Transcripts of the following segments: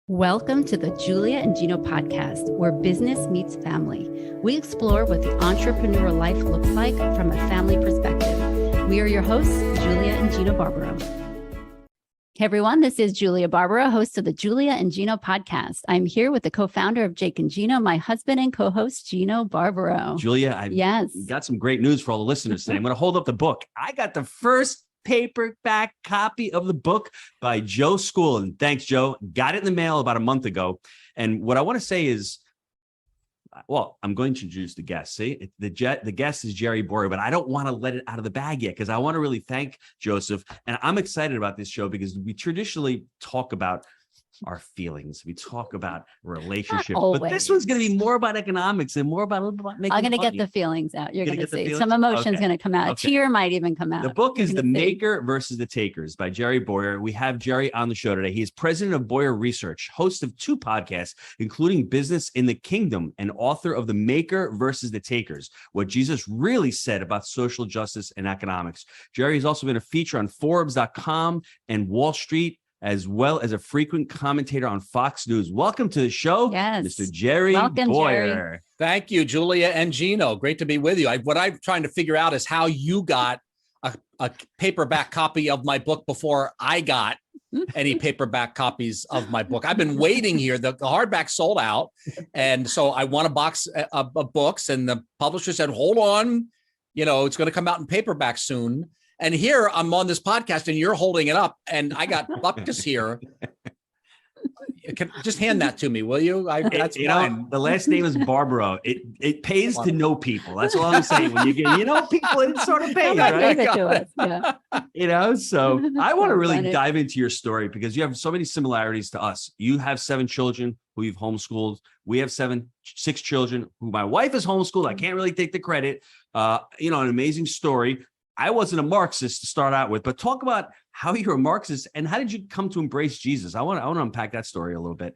Welcome to the Julia and Gino podcast, where business meets family. We explore what the entrepreneur life looks like from a family perspective. We are your hosts, Julia and Gino Barbaro. Hey everyone, this is Julia Barbaro, host of the Julia and Gino podcast. I'm here with the co-founder of Jake and Gino, my husband and co-host, Gino Barbaro. Julia, I've got some great news for all the listeners today. I'm going to hold up the book. I got the first paperback copy of the book by Joe School. And thanks, Joe. Got it in the mail about a month ago. And what I want to say is, well, I'm going to introduce the guest. See, the guest is Jerry Bowyer, but I don't want to let it out of the bag yet because I want to really thank Joseph. And I'm excited about this show because we traditionally talk about our feelings. We talk about relationships, but this one's going to be more about economics and more about making I'm going to get the feelings out. You're going to see some emotions going to come out. Okay. A tear might even come out. The book is The Maker versus the Takers by Jerry Bowyer. We have Jerry on the show today. He is president of Bowyer Research, host of 2 podcasts, including Business in the Kingdom, and author of The Maker versus the Takers, what Jesus really said about social justice and economics. Jerry has also been a feature on Forbes.com and Wall Street, as well as a frequent commentator on Fox News. Welcome to the show, Mr. Jerry Bowyer. Jerry. Thank you, Julia and Gino. Great to be with you. What I'm trying to figure out is how you got a paperback copy of my book before I got any paperback copies of my book. I've been waiting here. The hardback sold out. And so I won a box of books, and the publisher said, hold on, it's going to come out in paperback soon. And here I'm on this podcast and you're holding it up, and I got Buckus here. Just hand that to me, will you? That's fine. The last name is Barbaro. It pays to know people. That's all I'm saying. When you get, people, it sort of pays, right? Give it to us. Yeah. So I want to really dive into your story because you have so many similarities to us. You have 7 children who you've homeschooled. We have 6 children who my wife is homeschooled. I can't really take the credit. An amazing story. I wasn't a Marxist to start out with, but talk about how you're a Marxist and how did you come to embrace Jesus? I want to unpack that story a little bit.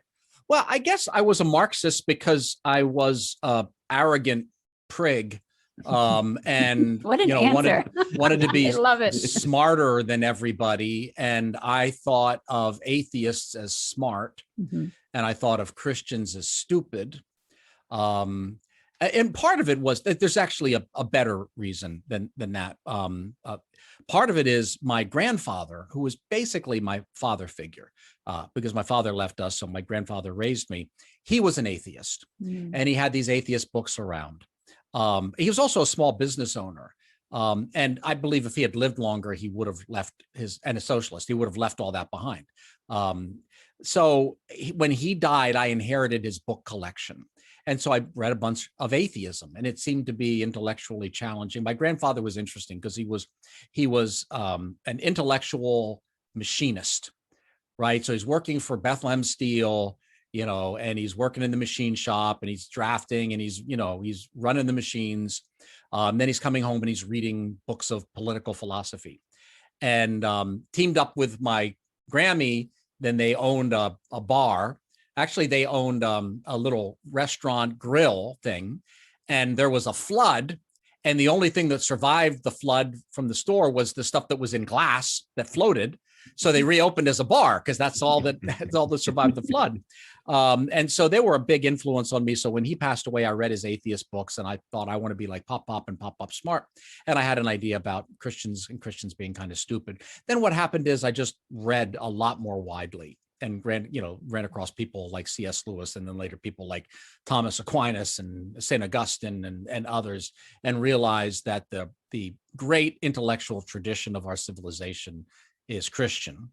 Well, I guess I was a Marxist because I was an arrogant prig, and what an answer. wanted to be I love it. smarter than everybody, and I thought of atheists as smart, and I thought of Christians as stupid. And part of it was that there's actually a better reason than that. Part of it is my grandfather, who was basically my father figure, because my father left us, so my grandfather raised me. He was an atheist, and he had these atheist books around. He was also a small business owner. And I believe if he had lived longer, he would have left and a socialist, he would have left all that behind. So when he died, I inherited his book collection. And so I read a bunch of atheism, and it seemed to be intellectually challenging. My grandfather was interesting because he was an intellectual machinist, right? So he's working for Bethlehem Steel, and he's working in the machine shop, and he's drafting, and he's running the machines. Then he's coming home and he's reading books of political philosophy, and teamed up with my Grammy. Then they owned a bar. Actually, they owned a little restaurant grill thing, and there was a flood. And the only thing that survived the flood from the store was the stuff that was in glass that floated. So they reopened as a bar because that's all that survived the flood. And so they were a big influence on me. So when he passed away, I read his atheist books, and I thought I want to be like Pop and Pop Smart. And I had an idea about Christians being kind of stupid. Then what happened is I just read a lot more widely and ran across people like C.S. Lewis, and then later people like Thomas Aquinas and St. Augustine and others, and realized that the great intellectual tradition of our civilization is Christian.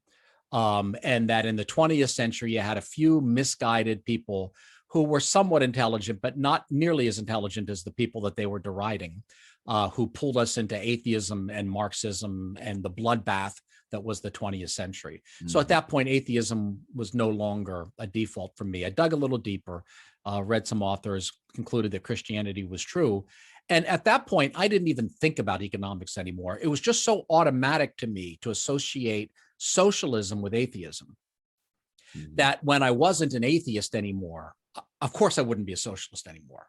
And that in the 20th century, you had a few misguided people who were somewhat intelligent, but not nearly as intelligent as the people that they were deriding, who pulled us into atheism and Marxism and the bloodbath that was the 20th century. So at that point, atheism was no longer a default for me. I dug a little deeper, read some authors, concluded that Christianity was true. And at that point, I didn't even think about economics anymore. It was just so automatic to me to associate socialism with atheism that when I wasn't an atheist anymore, of course I wouldn't be a socialist anymore.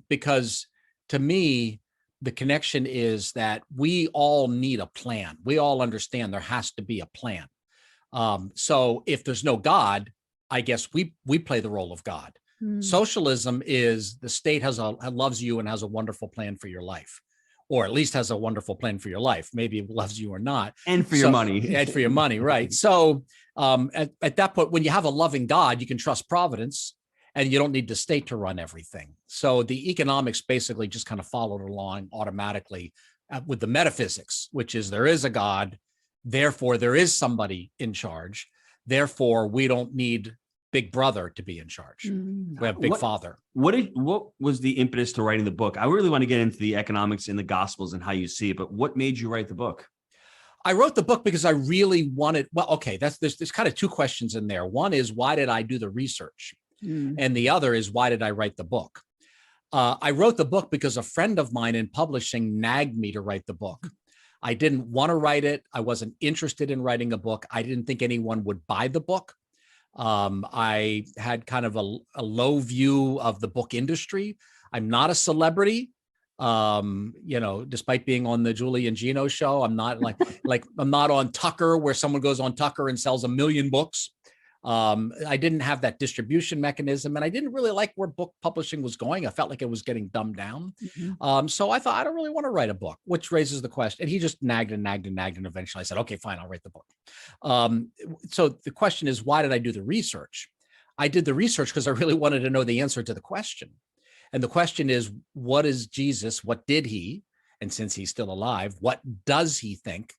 Because to me, the connection is that we all need a plan. We all understand there has to be a plan. So if there's no God, I guess we play the role of God. Mm. Socialism is the state loves you and has a wonderful plan for your life, or at least has a wonderful plan for your life. Maybe it loves you or not. And for your money. And for your money, right. So at that point, when you have a loving God, you can trust providence, and you don't need the state to run everything. So the economics basically just kind of followed along automatically with the metaphysics, which is there is a God, therefore there is somebody in charge. Therefore, we don't need Big Brother to be in charge. We have Big Father. What was the impetus to writing the book? I really want to get into the economics in the Gospels and how you see it, but what made you write the book? I wrote the book because I really wanted, well, okay, there's kind of two questions in there. One is, why did I do the research? And the other is, why did I write the book? I wrote the book because a friend of mine in publishing nagged me to write the book. I didn't want to write it. I wasn't interested in writing a book. I didn't think anyone would buy the book. I had kind of a low view of the book industry. I'm not a celebrity. Despite being on the Julie and Gino show, I'm not like I'm not on Tucker, where someone goes on Tucker and sells 1 million books. I didn't have that distribution mechanism, and I didn't really like where book publishing was going. I felt like it was getting dumbed down. So I thought, I don't really want to write a book, which raises the question. And he just nagged and nagged and nagged. And eventually I said, okay, fine, I'll write the book. So the question is, why did I do the research? I did the research because I really wanted to know the answer to the question. And the question is, what is Jesus? What did he? And since he's still alive, what does he think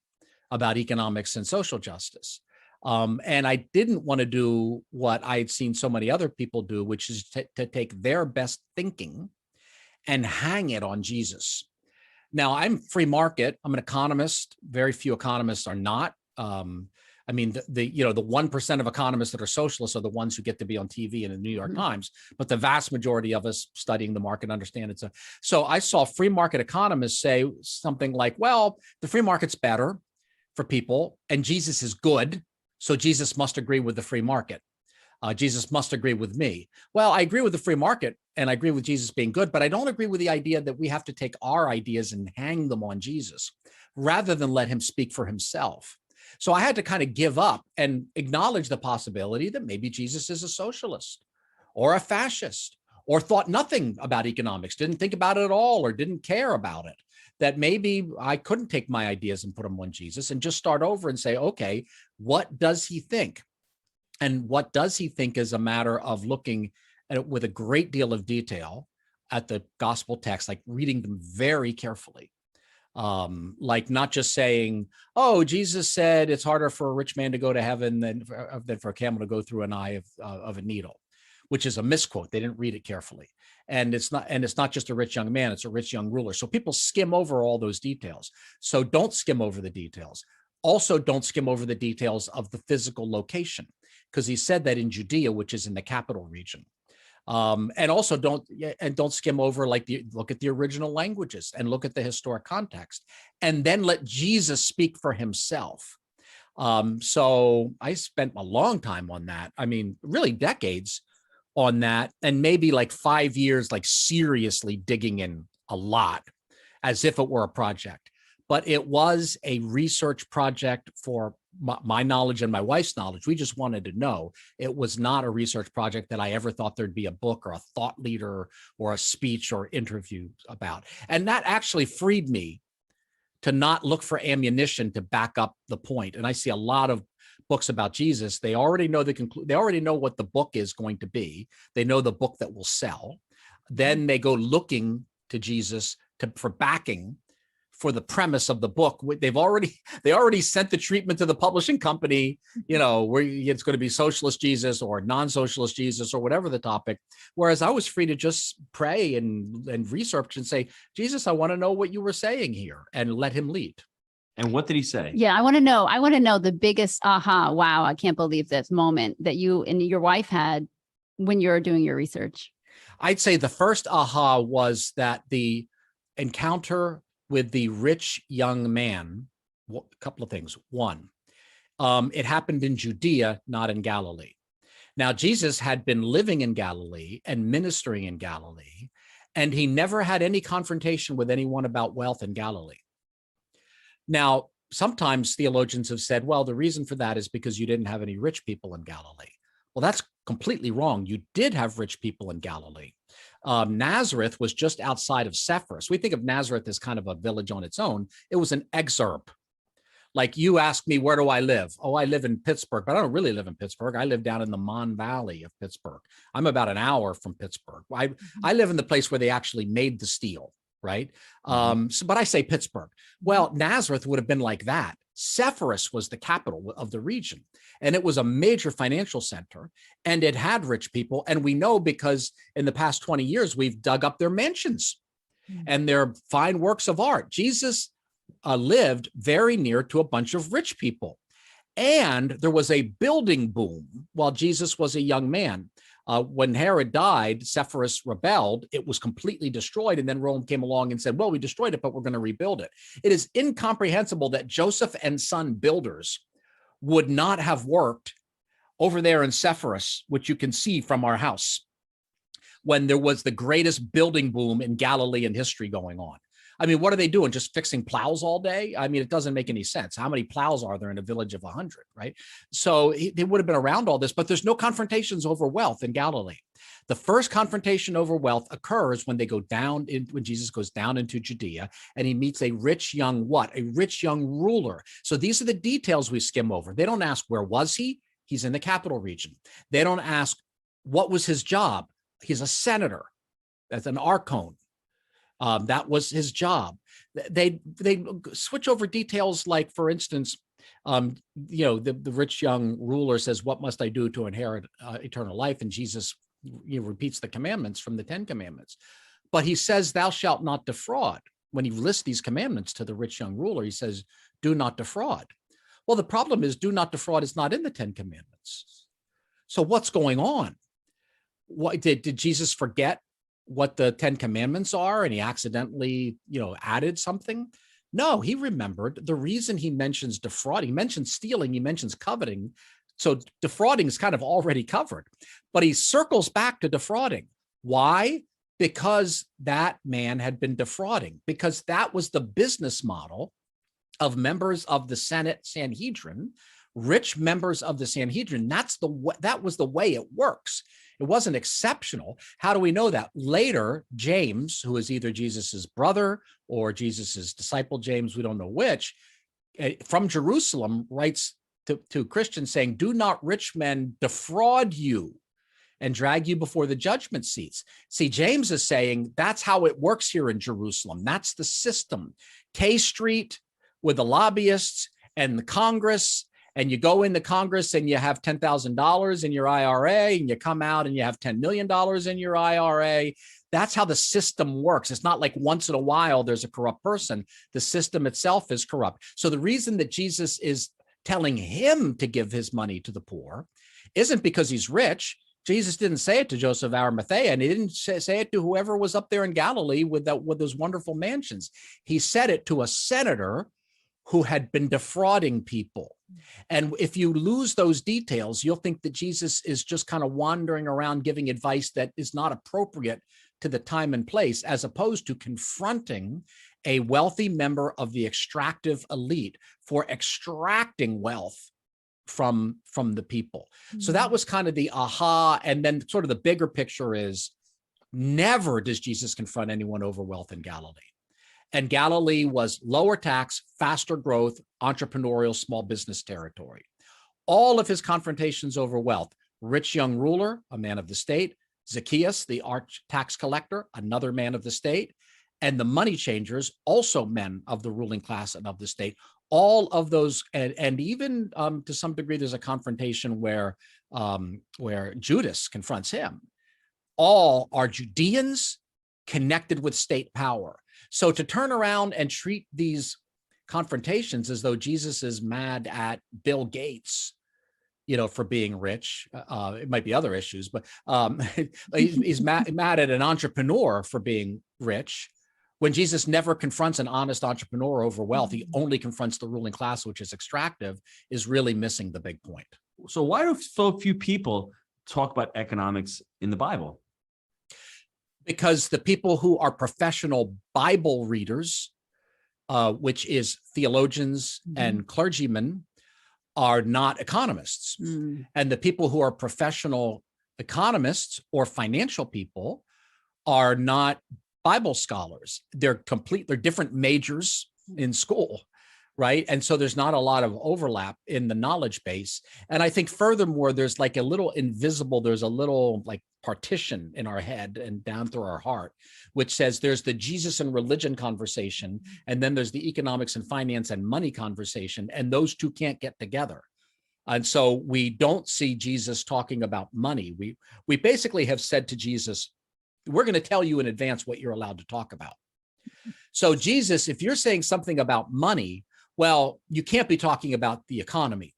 about economics and social justice? And I didn't want to do what I'd seen so many other people do, which is to take their best thinking and hang it on Jesus. Now, I'm free market. I'm an economist. Very few economists are not. I mean, the 1% of economists that are socialists are the ones who get to be on TV and in the New York Times, but the vast majority of us studying the market understand it. So I saw free market economists say something like, well, the free market's better for people and Jesus is good. So Jesus must agree with the free market. Jesus must agree with me. Well, I agree with the free market and I agree with Jesus being good, but I don't agree with the idea that we have to take our ideas and hang them on Jesus rather than let him speak for himself. So I had to kind of give up and acknowledge the possibility that maybe Jesus is a socialist or a fascist or thought nothing about economics, didn't think about it at all, or didn't care about it. That maybe I couldn't take my ideas and put them on Jesus and just start over and say, okay, what does he think? And what does he think is a matter of looking at it with a great deal of detail at the gospel text, like reading them very carefully. Like not just saying, oh, Jesus said it's harder for a rich man to go to heaven than for a camel to go through an eye of a needle, which is a misquote. They didn't read it carefully. And it's not just a rich young man, it's a rich young ruler. So people skim over all those details. So don't skim over the details. Also, don't skim over the details of the physical location, because he said that in Judea, which is in the capital region. And also don't skim over, look at the original languages and look at the historic context, and then let Jesus speak for himself. So I spent a long time on that. I mean, really decades on that, and maybe like 5 years, like seriously digging in a lot as if it were a project. But it was a research project for my knowledge and my wife's knowledge. We just wanted to know. It was not a research project that I ever thought there'd be a book or a thought leader or a speech or interview about. And that actually freed me to not look for ammunition to back up the point. And I see a lot of books about Jesus. They already know they already know what the book is going to be. They know the book that will sell. Then they go looking to Jesus for backing for the premise of the book. They already sent the treatment to the publishing company, where it's going to be socialist Jesus or non-socialist Jesus or whatever the topic. Whereas I was free to just pray and research and say, Jesus, I want to know what you were saying here, and let him lead. And what did he say? Yeah, I want to know the biggest aha, wow, I can't believe this moment that you and your wife had when you were doing your research. I'd say the first aha was that the encounter with the rich young man, a couple of things. One, it happened in Judea, not in Galilee. Now, Jesus had been living in Galilee and ministering in Galilee, and he never had any confrontation with anyone about wealth in Galilee. Now, sometimes theologians have said, well, the reason for that is because you didn't have any rich people in Galilee. Well, that's completely wrong. You did have rich people in Galilee. Nazareth was just outside of Sepphoris. We think of Nazareth as kind of a village on its own. It was an exurb. Like you ask me, where do I live? Oh, I live in Pittsburgh, but I don't really live in Pittsburgh. I live down in the Mon Valley of Pittsburgh. I'm about an hour from Pittsburgh. I live in the place where they actually made the steel, right? But I say Pittsburgh. Well, Nazareth would have been like that. Sepphoris was the capital of the region, and it was a major financial center, and it had rich people. And we know because in the past 20 years, we've dug up their mansions and their fine works of art. Jesus lived very near to a bunch of rich people. And there was a building boom while Jesus was a young man. When Herod died, Sepphoris rebelled. It was completely destroyed. And then Rome came along and said, well, we destroyed it, but we're going to rebuild it. It is incomprehensible that Joseph and Son builders would not have worked over there in Sepphoris, which you can see from our house, when there was the greatest building boom in Galilean history going on. I mean, what are they doing? Just fixing plows all day? I mean, it doesn't make any sense. How many plows are there in a village of 100, right? So they would have been around all this, but there's no confrontations over wealth in Galilee. The first confrontation over wealth occurs when when Jesus goes down into Judea and he meets a rich young what? A rich young ruler. So these are the details we skim over. They don't ask, where was he? He's in the capital region. They don't ask, what was his job? He's a senator. That's an archon. That was his job. They switch over details, like, for instance, the rich young ruler says, what must I do to inherit eternal life? And Jesus repeats the commandments from the 10 commandments. But he says, thou shalt not defraud. When he lists these commandments to the rich young ruler, he says, do not defraud. Well, the problem is, do not defraud is not in the 10 commandments. So what's going on? What did Jesus forget what the 10 commandments are and he accidentally, added something? No, he remembered. The reason he mentions defrauding, he mentions stealing, he mentions coveting. So defrauding is kind of already covered, but he circles back to defrauding. Why? Because that man had been defrauding, because that was the business model of members of the Sanhedrin, rich members of the Sanhedrin. That was the way it works. It wasn't exceptional. How do we know that? Later, James, who is either Jesus's brother or Jesus's disciple James, we don't know which, from Jerusalem writes to Christians saying, do not rich men defraud you and drag you before the judgment seats. See, James is saying that's how it works here in Jerusalem. That's the system. K Street with the lobbyists and the Congress, and you go into Congress and you have $10,000 in your IRA, and you come out and you have $10 million in your IRA. That's how the system works. It's not like once in a while there's a corrupt person. The system itself is corrupt. So the reason that Jesus is telling him to give his money to the poor isn't because he's rich. Jesus didn't say it to Joseph of Arimathea, and he didn't say it to whoever was up there in Galilee with those wonderful mansions. He said it to a senator who had been defrauding people. And if you lose those details, you'll think that Jesus is just kind of wandering around giving advice that is not appropriate to the time and place, as opposed to confronting a wealthy member of the extractive elite for extracting wealth from the people. Mm-hmm. So that was kind of the aha. And then sort of the bigger picture is, never does Jesus confront anyone over wealth in Galilee. And Galilee was lower tax, faster growth, entrepreneurial, small business territory. All of his confrontations over wealth: rich young ruler, a man of the state; Zacchaeus, the arch tax collector, another man of the state; and the money changers, also men of the ruling class and of the state. All of those, and even to some degree, there's a confrontation where Judas confronts him. All are Judeans connected with state power. So to turn around and treat these confrontations as though Jesus is mad at Bill Gates, for being rich, it might be other issues, but he's mad at an entrepreneur for being rich, when Jesus never confronts an honest entrepreneur over wealth. He only confronts the ruling class, which is extractive, is really missing the big point. So why do so few people talk about economics in the Bible? Because the people who are professional Bible readers, which is theologians and clergymen, are not economists. And the people who are professional economists or financial people are not Bible scholars. They're different majors in school, right? And so there's not a lot of overlap in the knowledge base. And I think furthermore, there's like a little like partition in our head and down through our heart, which says there's the Jesus and religion conversation, and then there's the economics and finance and money conversation, and those two can't get together. And so we don't see Jesus talking about money. We basically have said to Jesus, we're going to tell you in advance what you're allowed to talk about. So Jesus, if you're saying something about money, well, you can't be talking about the economy.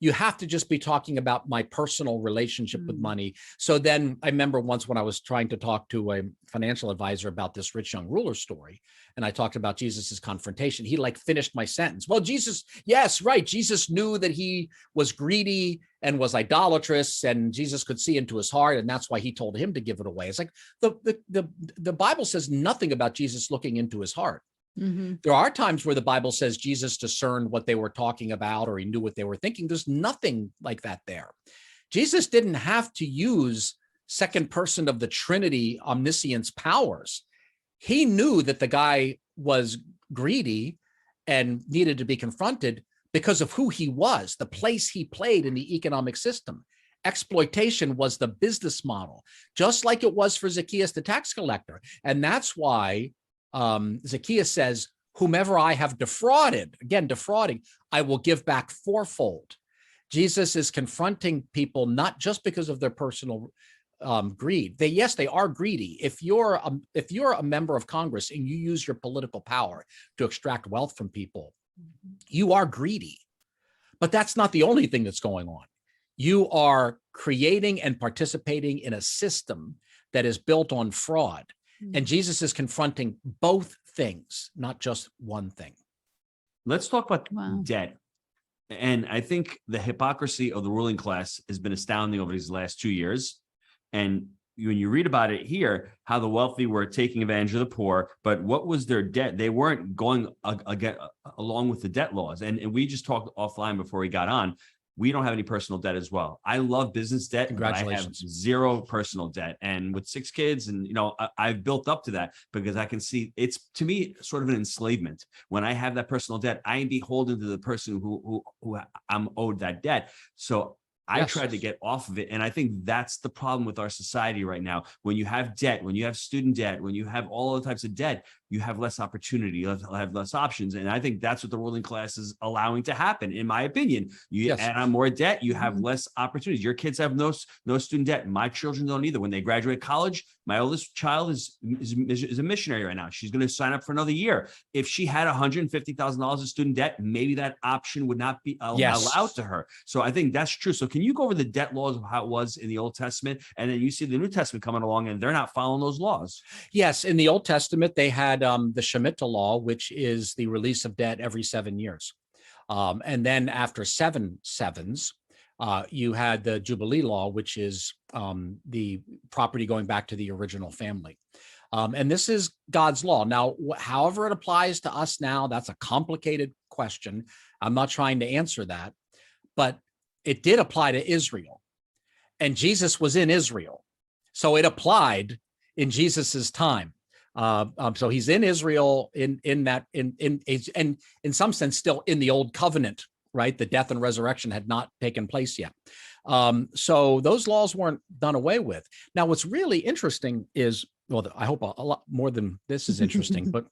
You have to just be talking about my personal relationship with money. So then I remember once when I was trying to talk to a financial advisor about this rich young ruler story, and I talked about Jesus's confrontation, he like finished my sentence. Well, Jesus, yes, right. Jesus knew that he was greedy and was idolatrous, and Jesus could see into his heart, and that's why he told him to give it away. It's like the Bible says nothing about Jesus looking into his heart. There are times where the Bible says Jesus discerned what they were talking about, or he knew what they were thinking. There's nothing like that there. Jesus didn't have to use second person of the Trinity omniscience powers. He knew that the guy was greedy and needed to be confronted because of who he was, the place he played in the economic system. Exploitation was the business model, just like it was for Zacchaeus, the tax collector. And that's why Zacchaeus says, whomever I have defrauded, again, defrauding, I will give back fourfold. Jesus is confronting people not just because of their personal greed. Yes, they are greedy. If you're a member of Congress and you use your political power to extract wealth from people, you are greedy. But that's not the only thing that's going on. You are creating and participating in a system that is built on fraud. And Jesus is confronting both things, not just one thing. Let's talk about debt. And I think the hypocrisy of the ruling class has been astounding over these last 2 years. And when you read about it here, how the wealthy were taking advantage of the poor, but what was their debt? They weren't going along with the debt laws. And we just talked offline before we got on. We don't have any personal debt as well. I love business debt. Congratulations. I have zero personal debt. And with 6 kids, and I've built up to that because I can see it's, to me, sort of an enslavement. When I have that personal debt, I am beholden to the person who I'm owed that debt. So I tried to get off of it. And I think that's the problem with our society right now. When you have debt, when you have student debt, when you have all the types of debt, you have less opportunity, you have less options. And I think that's what the ruling class is allowing to happen, in my opinion. You add on more debt, you have less opportunities. Your kids have no student debt. My children don't either. When they graduate college, my oldest child is a missionary right now. She's going to sign up for another year. If she had $150,000 of student debt, maybe that option would not be allowed to her. So I think that's true. So can you go over the debt laws of how it was in the Old Testament? And then you see the New Testament coming along and they're not following those laws. Yes. In the Old Testament, they had the Shemitah law, which is the release of debt every 7 years. And then after 7 sevens, you had the Jubilee law, which is the property going back to the original family. And this is God's law. Now, however it applies to us now, that's a complicated question. I'm not trying to answer that, but it did apply to Israel. And Jesus was in Israel. So it applied in Jesus's time. So he's in Israel in some sense still in the old covenant, right? The death and resurrection had not taken place yet. So those laws weren't done away with. Now, what's really interesting is, well, I hope a lot more than this is interesting, but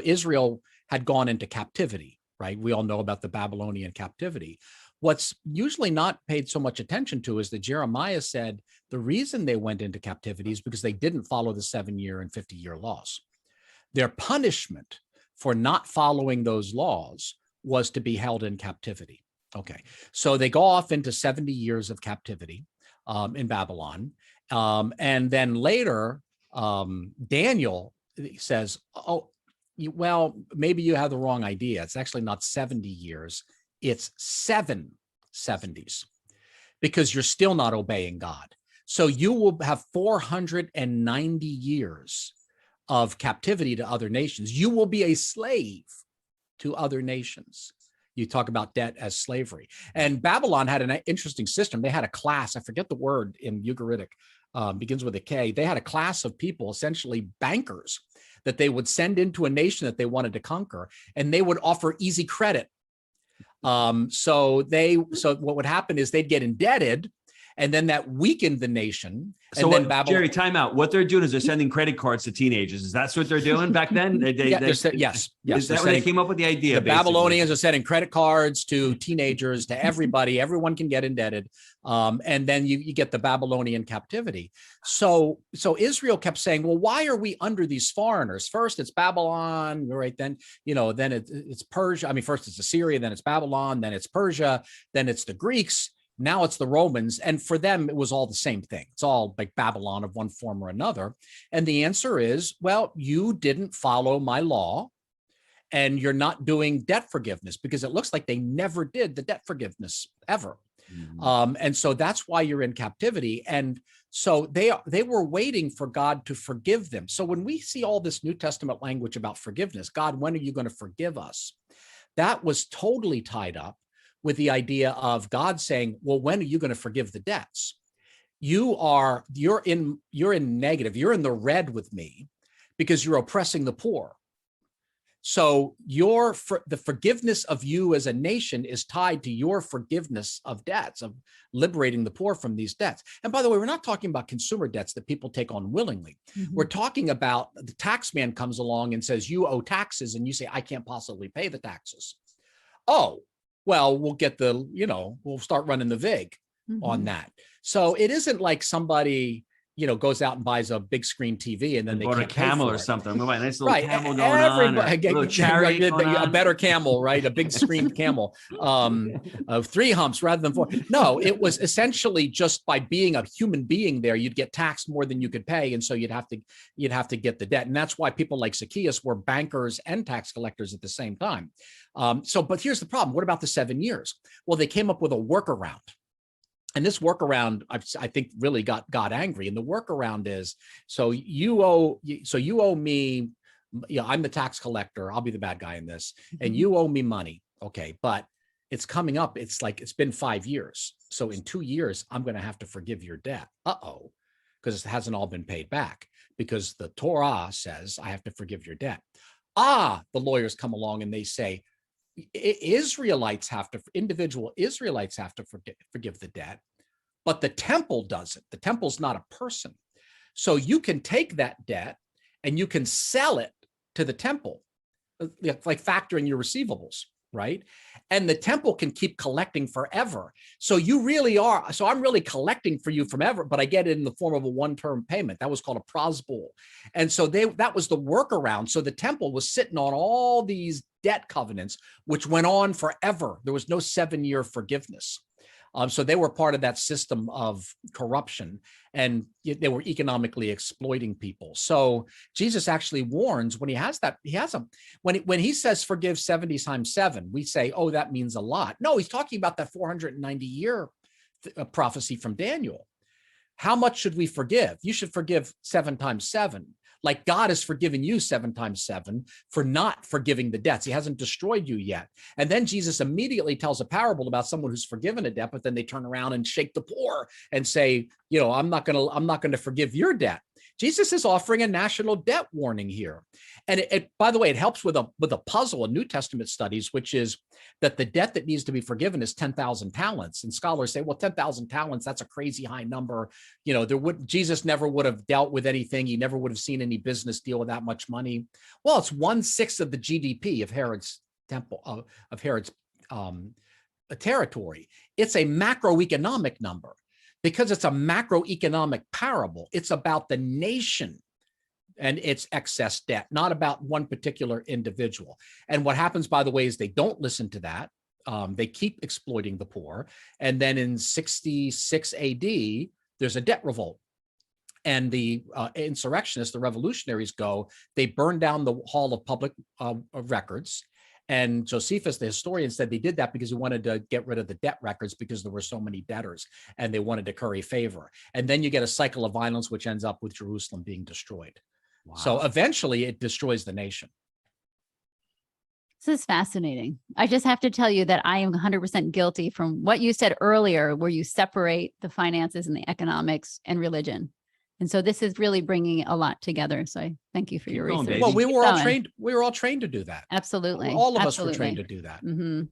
Israel had gone into captivity, right? We all know about the Babylonian captivity. What's usually not paid so much attention to is that Jeremiah said the reason they went into captivity is because they didn't follow the 7-year and 50-year laws. Their punishment for not following those laws was to be held in captivity. Okay, so they go off into 70 years of captivity in Babylon. And then later, Daniel says, well, maybe you have the wrong idea. It's actually not 70 years. It's 7 70s because you're still not obeying God. So you will have 490 years of captivity to other nations. You will be a slave to other nations. You talk about debt as slavery. And Babylon had an interesting system. They had a class, I forget the word in Ugaritic, begins with a K. They had a class of people, essentially bankers, that they would send into a nation that they wanted to conquer, and they would offer easy credit. So what would happen is they'd get indebted, and then that weakened the nation. And so then Babylon, Jerry, time out. What they're doing is they're sending credit cards to teenagers. Is that what they're doing back then? Yes. Is that when they came up with the idea? The Babylonians are sending credit cards to teenagers, to everybody. Everyone can get indebted. And then you get the Babylonian captivity. So Israel kept saying, well, why are we under these foreigners? First it's Babylon, right? Then, then it's Persia. I mean, first it's Assyria, then it's Babylon, then it's Persia, then it's the Greeks. Now it's the Romans. And for them, it was all the same thing. It's all like Babylon of one form or another. And the answer is, well, you didn't follow my law, and you're not doing debt forgiveness, because it looks like they never did the debt forgiveness ever. Mm-hmm. And so that's why you're in captivity. And so they were waiting for God to forgive them. So when we see all this New Testament language about forgiveness, God, when are you going to forgive us? That was totally tied up with the idea of God saying, well, when are you going to forgive the debts? You're in negative, you're in the red with me because you're oppressing the poor. So the forgiveness of you as a nation is tied to your forgiveness of debts, of liberating the poor from these debts. And by the way, we're not talking about consumer debts that people take on willingly. Mm-hmm. We're talking about the tax man comes along and says, you owe taxes, and you say, I can't possibly pay the taxes. Oh, well, we'll get we'll start running the VIG mm-hmm. on that. So it isn't like somebody, goes out and buys a big screen TV and then they bought a camel or something. Nice little camel going on. A little chariot a better camel, right? A big screen camel of 3 humps rather than 4. No, it was essentially just by being a human being there, you'd get taxed more than you could pay. And so you'd have to get the debt. And that's why people like Zacchaeus were bankers and tax collectors at the same time. But here's the problem. What about the 7 years? Well, they came up with a workaround. And this workaround, I think, really got God angry. And the workaround is, so you owe me, I'm the tax collector. I'll be the bad guy in this. And you owe me money. Okay. But it's coming up. It's been 5 years. So in 2 years, I'm going to have to forgive your debt. Uh-oh. Because it hasn't all been paid back, because the Torah says I have to forgive your debt. The lawyers come along and they say, individual Israelites have to forgive the debt, but the temple doesn't. The temple's not a person. So you can take that debt and you can sell it to the temple, like factoring your receivables, right? And the temple can keep collecting forever. So I'm really collecting for you forever, but I get it in the form of a one-term payment. That was called a prosbul. And so that was the workaround. So the temple was sitting on all these debt covenants, which went on forever. There was no 7-year forgiveness. So they were part of that system of corruption, and they were economically exploiting people. So Jesus actually warns when when he says forgive 70 times 7, we say, oh, that means a lot. No, he's talking about that 490-year prophecy from Daniel. How much should we forgive? You should forgive 7 times 7. Like God has forgiven you 7 times 7 for not forgiving the debts. He hasn't destroyed you yet. And then Jesus immediately tells a parable about someone who's forgiven a debt, but then they turn around and shake the poor and say, I'm not going to forgive your debt. Jesus is offering a national debt warning here. And it by the way, it helps with a puzzle in New Testament studies, which is that the debt that needs to be forgiven is 10,000 talents. And scholars say, well, 10,000 talents, that's a crazy high number. Jesus never would have dealt with anything. He never would have seen any business deal with that much money. Well, it's 1/6 of the GDP of Herod's temple, of Herod's territory. It's a macroeconomic number. Because it's a macroeconomic parable, it's about the nation and its excess debt, not about one particular individual. And what happens, by the way, is they don't listen to that. They keep exploiting the poor. And then in 66 AD, there's a debt revolt. And the insurrectionists, the revolutionaries they burn down the Hall of Public Records. And Josephus, the historian, said they did that because he wanted to get rid of the debt records because there were so many debtors and they wanted to curry favor. And then you get a cycle of violence, which ends up with Jerusalem being destroyed. Wow. So eventually it destroys the nation. This is fascinating. I just have to tell you that I am 100% guilty from what you said earlier, where you separate the finances and the economics and religion. And so this is really bringing a lot together. So I thank you for your going, research. baby. Well, we Keep were all going. trained. We were all trained to do that. Absolutely. All of us Absolutely. were trained to do that. Mm-hmm.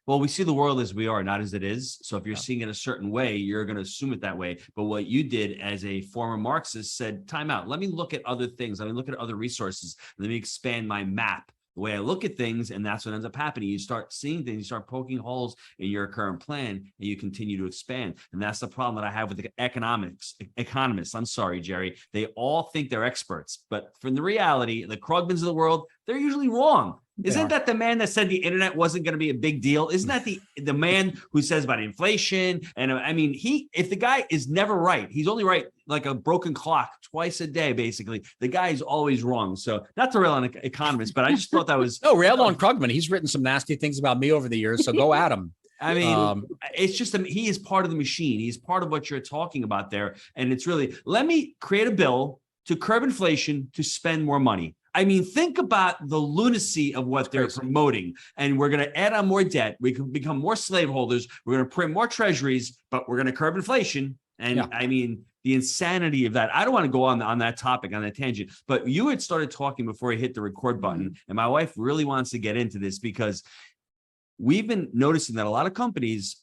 Well, we see the world as we are, not as it is. So if you're Yeah. seeing it a certain way, you're going to assume it that way. But what you did as a former Marxist said, time out. Let me look at other things. Let me look at other resources. Let me expand my map, the way I look at things. And that's what ends up happening. You start seeing things, you start poking holes in your current plan, and you continue to expand. And that's the problem that I have with the economists. I'm sorry, Jerry. They all think they're experts. But from the reality, the Krugmans of the world, they're usually wrong. Isn't that the man that said the internet wasn't going to be a big deal? Isn't that the man who says about inflation? And I mean, if the guy is never right, he's only right like a broken clock twice a day, basically. The guy is always wrong. So not to rail on an economist, but I just thought that was rail on Krugman. He's written some nasty things about me over the years. So go at him. I mean, it's just, he is part of the machine. He's part of what you're talking about there. And it's really, let me create a bill to curb inflation to spend more money. I mean, think about the lunacy of what they're promoting. And we're going to add on more debt. We can become more slaveholders. We're going to print more treasuries, but we're going to curb inflation. And I mean, the insanity of that. I don't want to go on that topic, on that tangent, but you had started talking before you hit the record button. And my wife really wants to get into this because we've been noticing that a lot of companies,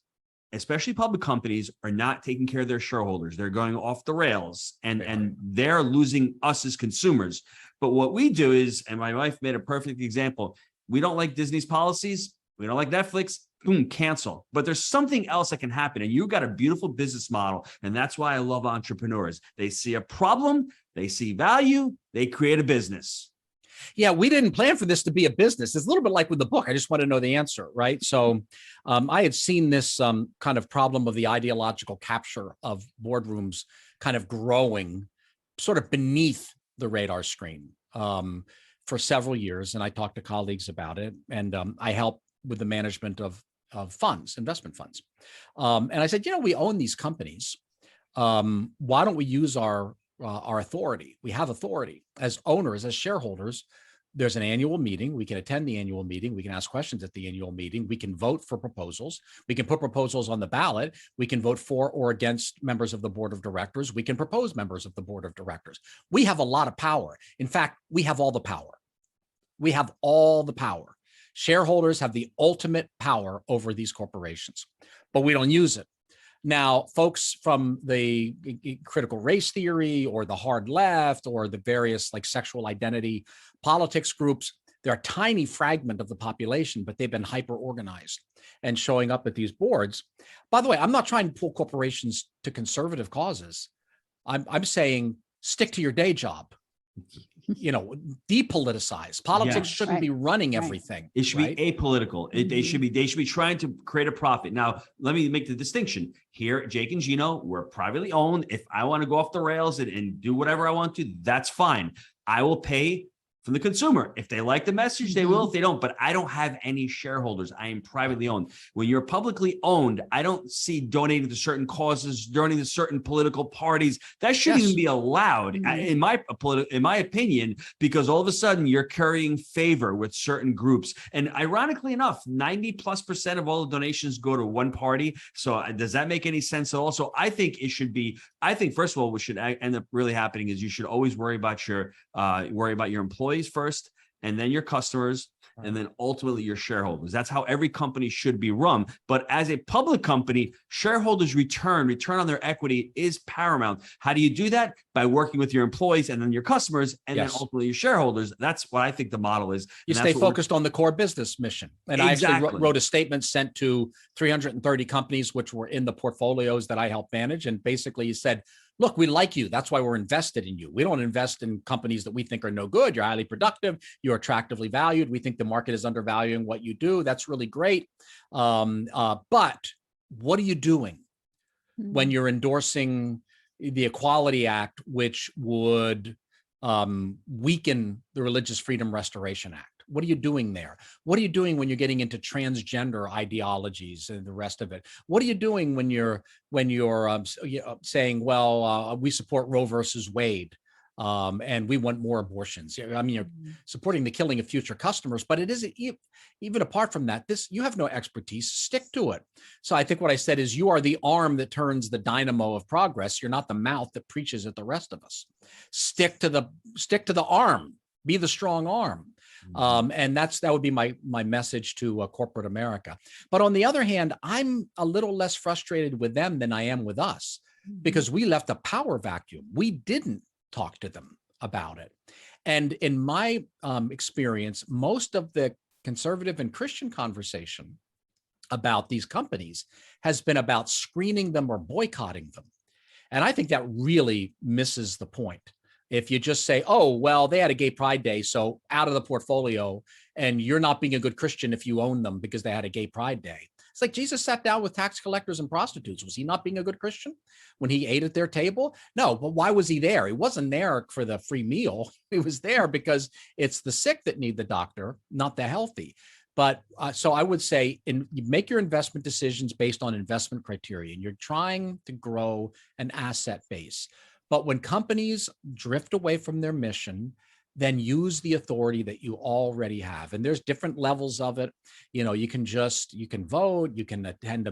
especially public companies, are not taking care of their shareholders. They're going off the rails and they're losing us as consumers. But what we do is, and my wife made a perfect example, we don't like Disney's policies. We don't like Netflix. Boom, cancel. But there's something else that can happen. And you've got a beautiful business model. And that's why I love entrepreneurs. They see a problem, they see value, they create a business. Yeah, we didn't plan for this to be a business. It's a little bit like with the book. I just want to know the answer, right? So I had seen this kind of problem of the ideological capture of boardrooms kind of growing sort of beneath the radar screen for several years. And I talked to colleagues about it. And I helped with the management of funds, investment funds. And I said, we own these companies. Why don't we use our authority? We have authority as owners, as shareholders. There's an annual meeting. We can attend the annual meeting. We can ask questions at the annual meeting. We can vote for proposals. We can put proposals on the ballot. We can vote for or against members of the board of directors. We can propose members of the board of directors. We have a lot of power. In fact, we have all the power. We have all the power. Shareholders have the ultimate power over these corporations, but we don't use it. Now, folks from the critical race theory or the hard left or the various like sexual identity politics groups, they're a tiny fragment of the population, but they've been hyper-organized and showing up at these boards. By the way, I'm not trying to pull corporations to conservative causes. I'm saying stick to your day job. Depoliticize. Politics shouldn't be running everything. It should be apolitical. They should be trying to create a profit. Now, let me make the distinction here. Jake and Gino, we're privately owned. If I want to go off the rails and do whatever I want to, that's fine. I will pay from the consumer. If they like the message, they will. If they don't, but I don't have any shareholders. I am privately owned. When you're publicly owned, I don't see donating to certain causes, donating to certain political parties. That shouldn't even be allowed, in my opinion, because all of a sudden you're currying favor with certain groups. And ironically enough, 90+% of all the donations go to one party. So does that make any sense at all? So I think it should be. I think first of all, what should end up really happening is you should always worry about your employees first, and then your customers, and then ultimately your shareholders. That's how every company should be run. But as a public company, shareholders return on their equity is paramount. How do you do that? By working with your employees and then your customers, and then ultimately your shareholders. That's what I think the model is. You stay focused on the core business mission. And I actually wrote a statement sent to 330 companies, which were in the portfolios that I helped manage. And basically you said, look, we like you. That's why we're invested in you. We don't invest in companies that we think are no good. You're highly productive. You're attractively valued. We think the market is undervaluing what you do. That's really great. But what are you doing when you're endorsing the Equality Act, which would weaken the Religious Freedom Restoration Act? What are you doing there? What are you doing when you're getting into transgender ideologies and the rest of it? What are you doing when you're saying, well, we support Roe versus Wade? and we want more abortions. I mean, you're supporting the killing of future customers, but it isn't even apart from that. You have no expertise. Stick to it. So I think what I said is, you are the arm that turns the dynamo of progress. You're not the mouth that preaches at the rest of us. Stick to the arm. Be the strong arm. And that would be my message to corporate America. But on the other hand, I'm a little less frustrated with them than I am with us, because we left a power vacuum. We didn't talk to them about it. And in my experience, most of the conservative and Christian conversation about these companies has been about screening them or boycotting them. And I think that really misses the point. If you just say, oh, well, they had a gay pride day, so out of the portfolio, and you're not being a good Christian if you own them because they had a gay pride day. It's like Jesus sat down with tax collectors and prostitutes. Was he not being a good Christian when he ate at their table? No, but why was he there? He wasn't there for the free meal. He was there because it's the sick that need the doctor, not the healthy. But so I would say, you make your investment decisions based on investment criteria, and you're trying to grow an asset base. But when companies drift away from their mission, then use the authority that you already have. And there's different levels of it. You can vote, you can attend a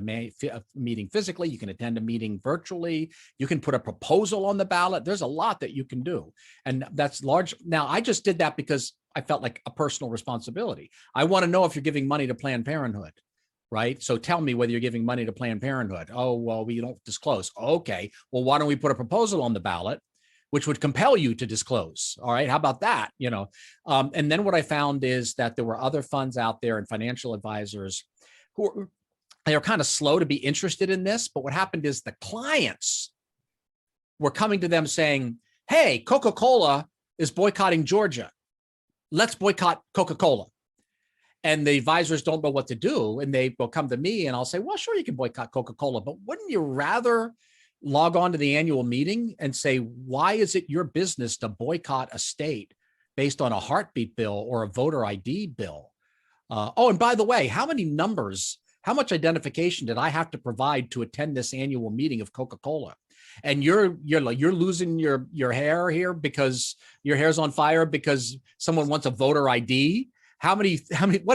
meeting physically, you can attend a meeting virtually, you can put a proposal on the ballot. There's a lot that you can do. And that's large. Now, I just did that because I felt like a personal responsibility. I want to know if you're giving money to Planned Parenthood. Right? So tell me whether you're giving money to Planned Parenthood. Oh, well, we don't disclose. Okay. Well, why don't we put a proposal on the ballot, which would compel you to disclose? All right. How about that? And then what I found is that there were other funds out there and financial advisors who they were kind of slow to be interested in this. But what happened is the clients were coming to them saying, hey, Coca-Cola is boycotting Georgia. Let's boycott Coca-Cola. And the advisors don't know what to do. And they will come to me and I'll say, well, sure, you can boycott Coca-Cola, but wouldn't you rather log on to the annual meeting and say, why is it your business to boycott a state based on a heartbeat bill or a voter ID bill? Oh, and by the way, how much identification did I have to provide to attend this annual meeting of Coca-Cola? And you're losing your hair here because your hair's on fire because someone wants a voter ID? What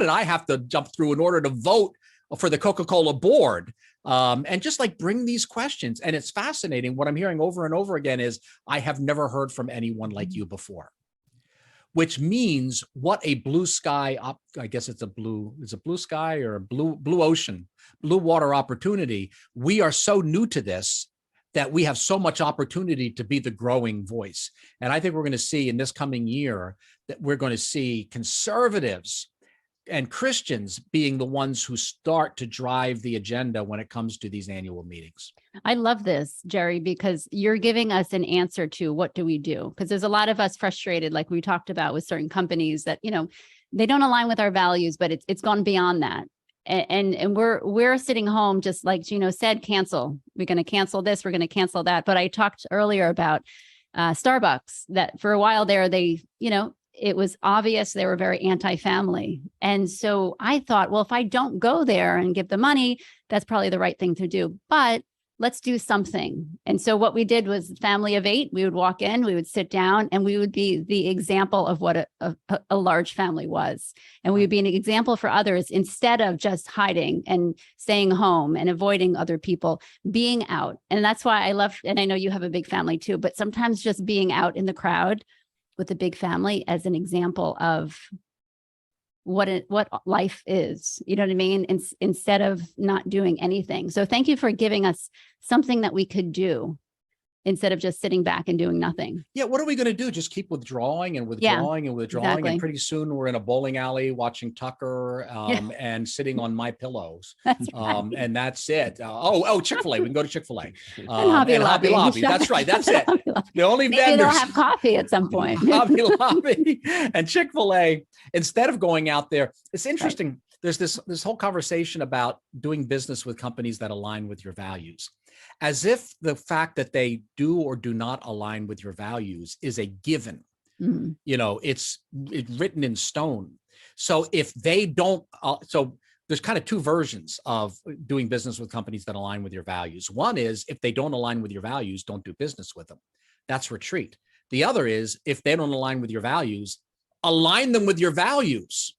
did I have to jump through in order to vote for the Coca-Cola board? And just like bring these questions. And it's fascinating. What I'm hearing over and over again is, I have never heard from anyone like you before, which means what a blue sky, I guess it's a blue sky or a blue ocean, blue water opportunity. We are so new to this that we have so much opportunity to be the growing voice. And I think we're going to see in this coming year that we're going to see conservatives and Christians being the ones who start to drive the agenda when it comes to these annual meetings. I love this, Jerry, because you're giving us an answer to what do we do? Because there's a lot of us frustrated, like we talked about with certain companies that, they don't align with our values, but it's gone beyond that. And we're sitting home, just like Gino said, cancel. We're going to cancel this. We're going to cancel that. But I talked earlier about Starbucks, that for a while there, it was obvious they were very anti-family. And so I thought, well, if I don't go there and give the money, that's probably the right thing to do. But let's do something. And so what we did was family of 8. We would walk in, we would sit down, and we would be the example of what a large family was. And we would be an example for others instead of just hiding and staying home and avoiding other people, being out. And that's why I love, and I know you have a big family too, but sometimes just being out in the crowd with a big family as an example of what life is, you know what I mean? Instead of not doing anything. So thank you for giving us something that we could do instead of just sitting back and doing nothing. Yeah. What are we going to do? Just keep withdrawing and withdrawing and withdrawing. Exactly. And pretty soon we're in a bowling alley watching Tucker and sitting on my pillows. That's right. And that's it. Chick-fil-A. We can go to Chick-fil-A. And Hobby Lobby. That's right. That's it. The only Maybe vendors. they'll have coffee at some point. Hobby Lobby and Chick-fil-A, instead of going out there. It's interesting. Right. There's this whole conversation about doing business with companies that align with your values, as if the fact that they do or do not align with your values is a given. Mm-hmm. It's written in stone. So if they don't, so there's kind of two versions of doing business with companies that align with your values. One is, if they don't align with your values, don't do business with them. That's retreat. The other is, if they don't align with your values, align them with your values,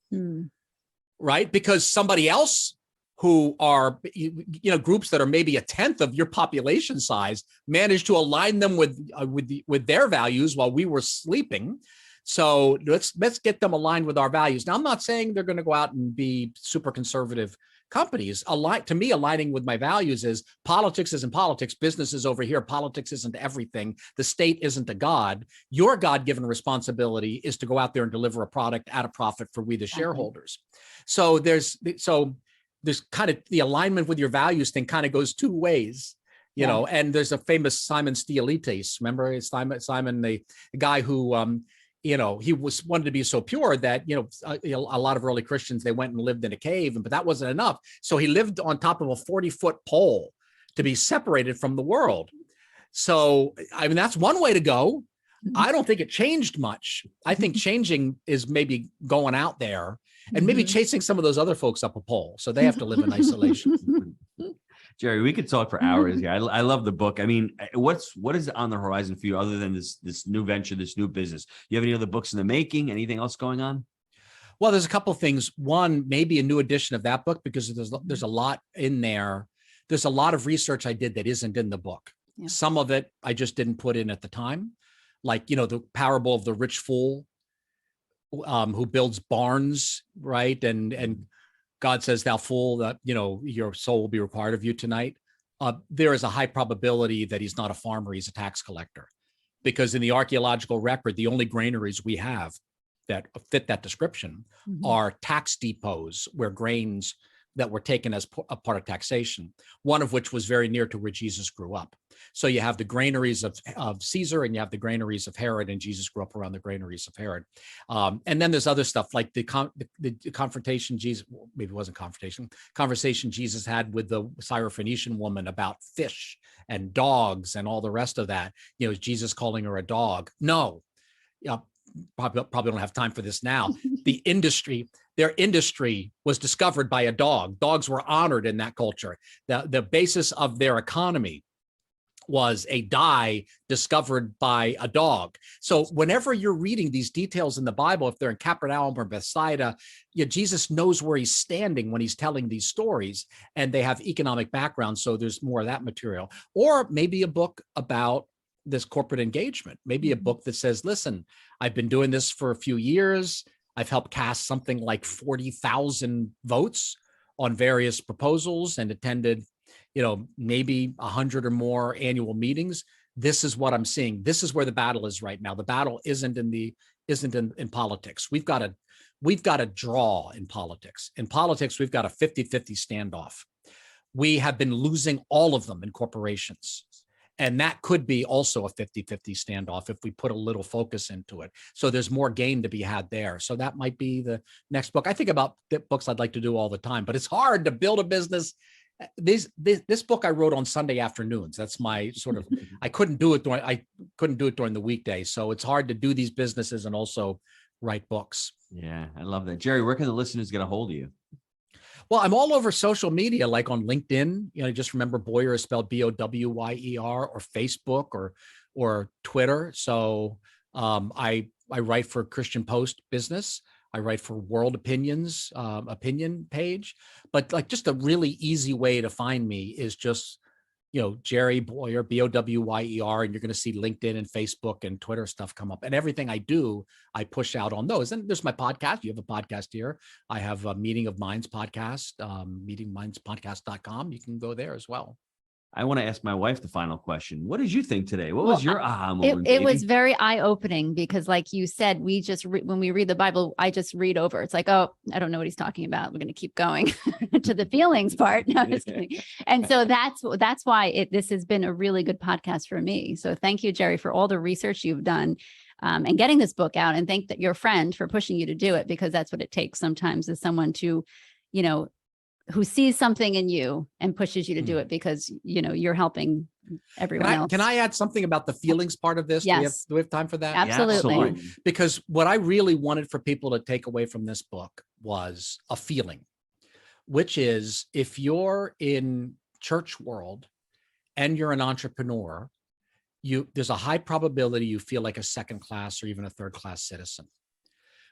right? Because somebody else who are, groups that are maybe a tenth of your population size managed to align them with their values while we were sleeping. So let's get them aligned with our values. Now, I'm not saying they're going to go out and be super conservative companies. To me, aligning with my values is politics isn't politics. Business is over here. Politics isn't everything. The state isn't a god. Your God-given responsibility is to go out there and deliver a product at a profit for we, the shareholders. So there's kind of the alignment with your values thing kind of goes two ways, you know, and there's a famous Simon Stylites. Remember Simon, the guy who, he wanted to be so pure that, a lot of early Christians, they went and lived in a cave, but that wasn't enough. So he lived on top of a 40-foot pole to be separated from the world. So, I mean, that's one way to go. I don't think it changed much. I think changing is maybe going out there and maybe chasing some of those other folks up a pole, so they have to live in isolation. Jerry, we could talk for hours here. I love the book. I mean, what is on the horizon for you other than this new venture, this new business? You have any other books in the making? Anything else going on? Well, there's a couple of things. One, maybe a new edition of that book, because there's a lot in there. There's a lot of research I did that isn't in the book. Yeah. Some of it I just didn't put in at the time, like, the parable of the rich fool who builds barns, right? And God says, thou fool, that, your soul will be required of you tonight. There is a high probability that he's not a farmer, he's a tax collector. Because in the archaeological record, the only granaries we have that fit that description are tax depots where grains that were taken as a part of taxation, one of which was very near to where Jesus grew up. So you have the granaries of Caesar and you have the granaries of Herod, and Jesus grew up around the granaries of Herod. And then there's other stuff like the confrontation Jesus, maybe it wasn't confrontation, conversation Jesus had with the Syrophoenician woman about fish and dogs and all the rest of that. Is Jesus calling her a dog? No. Probably don't have time for this now. Their industry was discovered by a dog. Dogs were honored in that culture. The basis of their economy was a dye discovered by a dog. So whenever you're reading these details in the Bible, if they're in Capernaum or Bethsaida, Jesus knows where he's standing when he's telling these stories, and they have economic background. So there's more of that material. Or maybe a book about this corporate engagement, maybe a book that says, listen, I've been doing this for a few years. I've helped cast something like 40,000 votes on various proposals and attended, maybe 100 or more annual meetings. This is what I'm seeing. This is where the battle is right now. The battle isn't in politics. We've got to draw in politics. In politics, we've got a 50-50 standoff. We have been losing all of them in corporations. And that could be also a 50-50 standoff if we put a little focus into it. So there's more gain to be had there. So that might be the next book. I think about the books I'd like to do all the time, but it's hard to build a business. This book I wrote on Sunday afternoons. That's my sort of, I couldn't do it during the weekday. So it's hard to do these businesses and also write books. Yeah, I love that. Jerry, where can the listeners get a hold of you? Well, I'm all over social media, like on LinkedIn. Just remember Bowyer is spelled Bowyer, or Facebook or Twitter. So I write for Christian Post Business. I write for World Opinions opinion page. But like just a really easy way to find me is just Jerry Bowyer, Bowyer, and you're going to see LinkedIn and Facebook and Twitter stuff come up. And everything I do, I push out on those. And there's my podcast. You have a podcast here. I have a Meeting of Minds podcast, meetingmindspodcast.com. You can go there as well. I want to ask my wife the final question. What did you think today? What was your aha moment? It was very eye-opening because, like you said, we just when we read the Bible, I just read over. It's like, oh, I don't know what he's talking about. We're going to keep going to the feelings part. No, just kidding. And so that's why this has been a really good podcast for me. So thank you, Jerry, for all the research you've done and getting this book out. And thank your friend for pushing you to do it, because that's what it takes sometimes, is someone to, who sees something in you and pushes you to do it, because, you're helping everyone else. Can I add something about the feelings part of this? Yes. Do we have time for that? Absolutely. Yeah, absolutely. Because what I really wanted for people to take away from this book was a feeling, which is, if you're in church world and you're an entrepreneur there's a high probability you feel like a second class or even a third class citizen,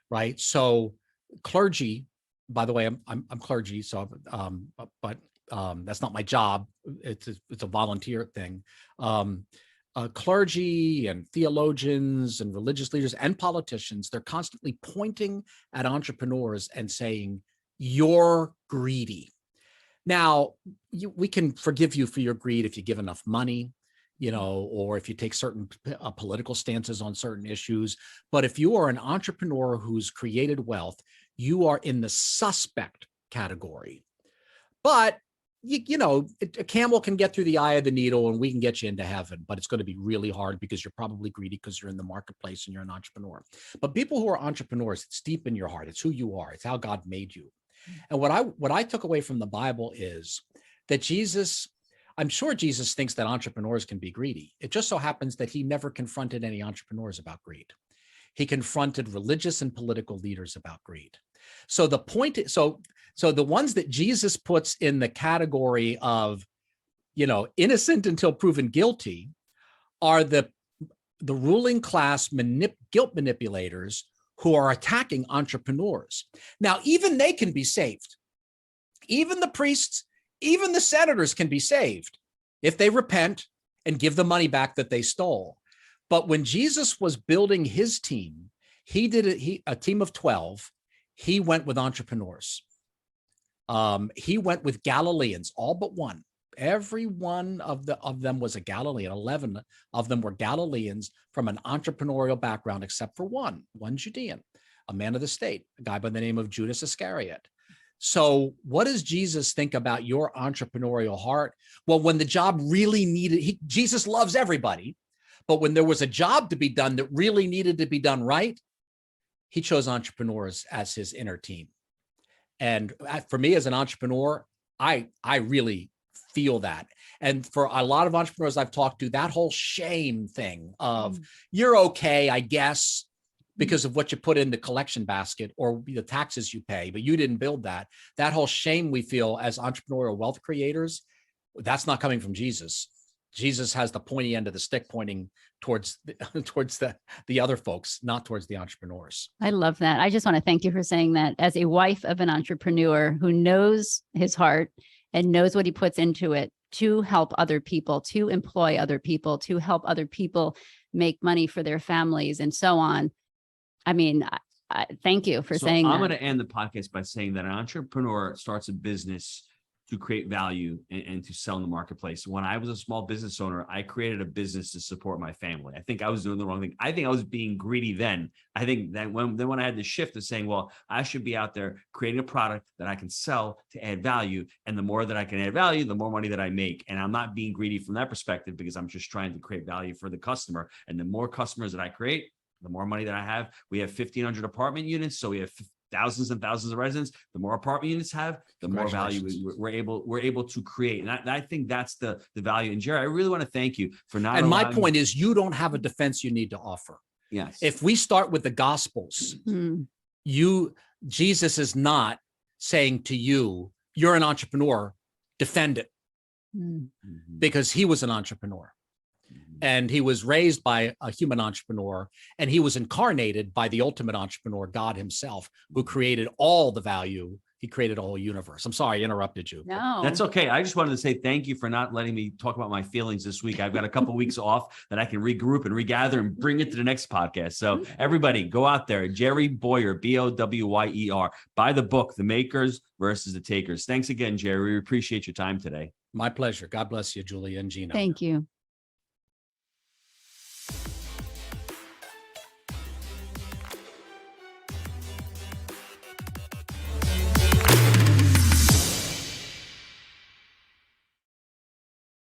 right? So clergy, by the way, I'm clergy, so but that's not my job. It's a volunteer thing. Clergy and theologians and religious leaders and politicians, they're constantly pointing at entrepreneurs and saying, "You're greedy." Now, we can forgive you for your greed if you give enough money, or if you take certain political stances on certain issues. But if you are an entrepreneur who's created wealth, you are in the suspect category. But a camel can get through the eye of the needle and we can get you into heaven, but it's going to be really hard because you're probably greedy because you're in the marketplace and you're an entrepreneur. But people who are entrepreneurs, it's deep in your heart. It's who you are. It's how God made you. And what I took away from the Bible is that I'm sure Jesus thinks that entrepreneurs can be greedy. It just so happens that he never confronted any entrepreneurs about greed. He confronted religious and political leaders about greed. So the point is, so the ones that Jesus puts in the category of, innocent until proven guilty are the ruling class guilt manipulators who are attacking entrepreneurs. Now, even they can be saved. Even the priests, even the senators can be saved if they repent and give the money back that they stole. But when Jesus was building his team, he did a team of 12. He went with entrepreneurs. He went with Galileans, all but one. Every one of them was a Galilean. 11 of them were Galileans from an entrepreneurial background, except for one Judean, a man of the state, a guy by the name of Judas Iscariot. So what does Jesus think about your entrepreneurial heart? Well, when the job really needed, Jesus loves everybody, but when there was a job to be done that really needed to be done right, he chose entrepreneurs as his inner team. And for me as an entrepreneur, I really feel that. And for a lot of entrepreneurs I've talked to, that whole shame thing of you're okay, I guess, because of what you put in the collection basket or the taxes you pay, but you didn't build that. That whole shame we feel as entrepreneurial wealth creators, that's not coming from Jesus. Jesus has the pointy end of the stick pointing towards the other folks, not towards the entrepreneurs. I love that. I just want to thank you for saying that. As a wife of an entrepreneur who knows his heart and knows what he puts into it to help other people, to employ other people, to help other people make money for their families and so on. I mean, thank you for saying that. I'm going to end the podcast by saying that an entrepreneur starts a business to create value and to sell in the marketplace. When I was a small business owner, I created a business to support my family. I think I was doing the wrong thing. I think I was being greedy then. I think that when I had the shift of saying, well, I should be out there creating a product that I can sell to add value. And the more that I can add value, the more money that I make. And I'm not being greedy from that perspective because I'm just trying to create value for the customer. And the more customers that I create, the more money that I have. We have 1,500 apartment units. So we have thousands and thousands of residents. The more apartment units have, the more value we're able to create. And I think that's the value. And Jerry, I really want to thank you for not. And my point is, you don't have a defense you need to offer. Yes. If we start with the Gospels, Jesus is not saying to you, you're an entrepreneur, defend it, because he was an entrepreneur. And he was raised by a human entrepreneur, and he was incarnated by the ultimate entrepreneur, God himself, who created all the value. He created a whole universe. I'm sorry, I interrupted you. No, that's okay. I just wanted to say thank you for not letting me talk about my feelings this week. I've got a couple weeks off that I can regroup and regather and bring it to the next podcast. So everybody go out there, Jerry Bowyer, Bowyer, buy the book, The Makers versus the Takers. Thanks again, Jerry. We appreciate your time today. My pleasure. God bless you, Julia and Gino. Thank you.